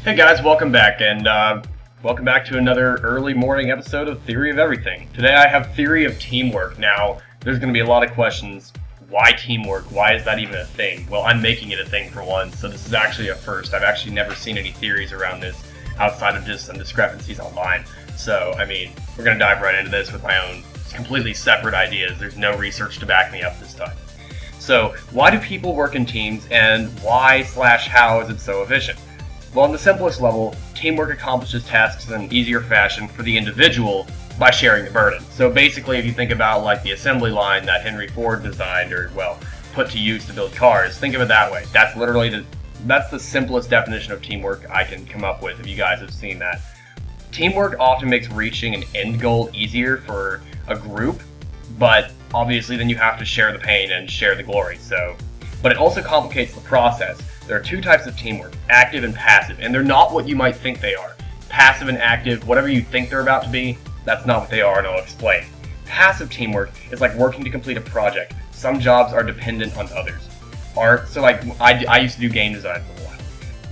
Hey guys, welcome back, and welcome back to another early morning episode of Theory of Everything. Today I have Theory of Teamwork. Now, there's going to be a lot of questions. Why teamwork? Why is that even a thing? Well, I'm making it a thing for one, so this is actually a first. I've actually never seen any theories around this outside of just some discrepancies online. So, I mean, we're going to dive right into this with my own completely separate ideas. There's no research to back me up this time. So, why do people work in teams, and why/how is it so efficient? Well, on the simplest level, teamwork accomplishes tasks in an easier fashion for the individual by sharing the burden. So basically, if you think about like the assembly line that Henry Ford designed or, well, put to use to build cars, think of it that way. That's literally that's the simplest definition of teamwork I can come up with if you guys have seen that. Teamwork often makes reaching an end goal easier for a group, but obviously then you have to share the pain and share the glory. But it also complicates the process. There are two types of teamwork, active and passive, and they're not what you might think they are. Passive and active, whatever you think they're about to be, that's not what they are, and I'll explain. Passive teamwork is like working to complete a project. Some jobs are dependent on others. I used to do game design for a while.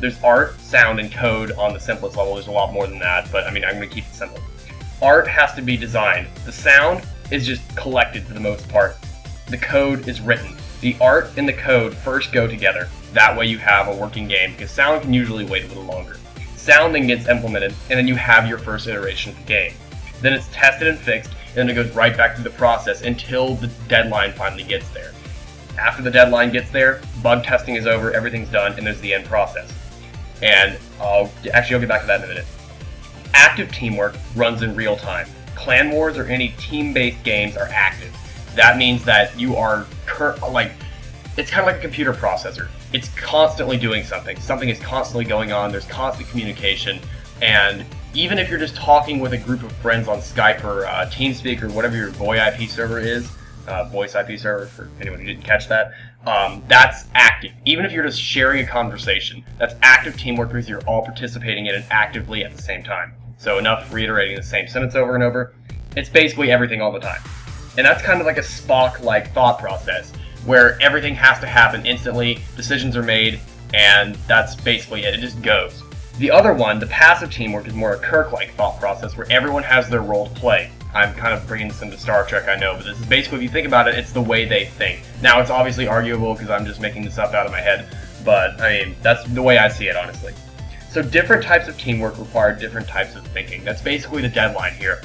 There's art, sound, and code on the simplest level. There's a lot more than that, but I mean, I'm going to keep it simple. Art has to be designed. The sound is just collected for the most part. The code is written. The art and the code first go together. That way you have a working game, because sound can usually wait a little longer. Sound then gets implemented, and then you have your first iteration of the game. Then it's tested and fixed, and then it goes right back through the process until the deadline finally gets there. After the deadline gets there, bug testing is over, everything's done, and there's the end process. And I'll get back to that in a minute. Active teamwork runs in real time. Clan wars or any team-based games are active. That means that you are it's kind of like a computer processor. It's constantly doing something. Something is constantly going on. There's constant communication. And even if you're just talking with a group of friends on Skype or TeamSpeak or whatever your VoIP server is, voice IP server for anyone who didn't catch that, that's active. Even if you're just sharing a conversation, that's active teamwork because you're all participating in it actively at the same time. So enough reiterating the same sentence over and over. It's basically everything all the time. And that's kind of like a Spock-like thought process, where everything has to happen instantly, decisions are made, and that's basically it. It just goes. The other one, the passive teamwork, is more a Kirk-like thought process where everyone has their role to play. I'm kind of bringing this into Star Trek, I know, but this is basically, if you think about it, it's the way they think. Now, it's obviously arguable because I'm just making this up out of my head, but I mean, that's the way I see it, honestly. So different types of teamwork require different types of thinking. That's basically the deadline here.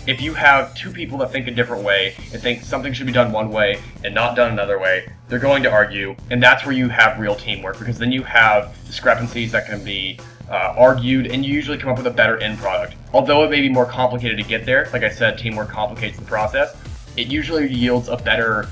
If you have two people that think a different way and think something should be done one way and not done another way, they're going to argue, and that's where you have real teamwork, because then you have discrepancies that can be argued, and you usually come up with a better end product. Although it may be more complicated to get there, like I said, teamwork complicates the process, it usually yields a better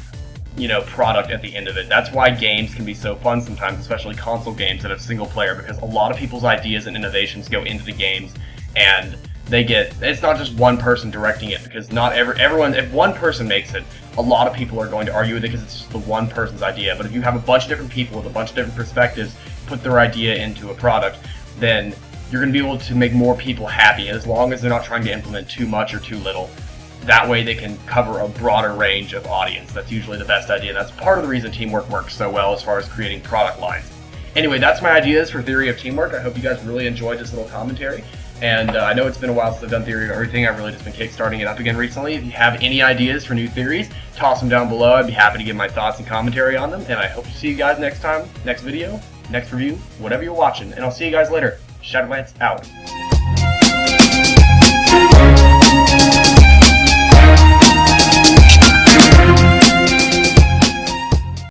product at the end of it. That's why games can be so fun sometimes, especially console games that have single player, because a lot of people's ideas and innovations go into the games, and it's not just one person directing it, because not everyone, if one person makes it, a lot of people are going to argue with it because it's just the one person's idea. But if you have a bunch of different people with a bunch of different perspectives put their idea into a product, then you're going to be able to make more people happy, as long as they're not trying to implement too much or too little. That way they can cover a broader range of audience. That's usually the best idea, and that's part of the reason teamwork works so well as far as creating product lines. Anyway, that's my ideas for Theory of Teamwork. I hope you guys really enjoyed this little commentary. And I know it's been a while since I've done Theory of Everything. I've really just been kickstarting it up again recently. If you have any ideas for new theories, toss them down below. I'd be happy to give my thoughts and commentary on them. And I hope to see you guys next time, next video, next review, whatever you're watching. And I'll see you guys later. Shadowlance out.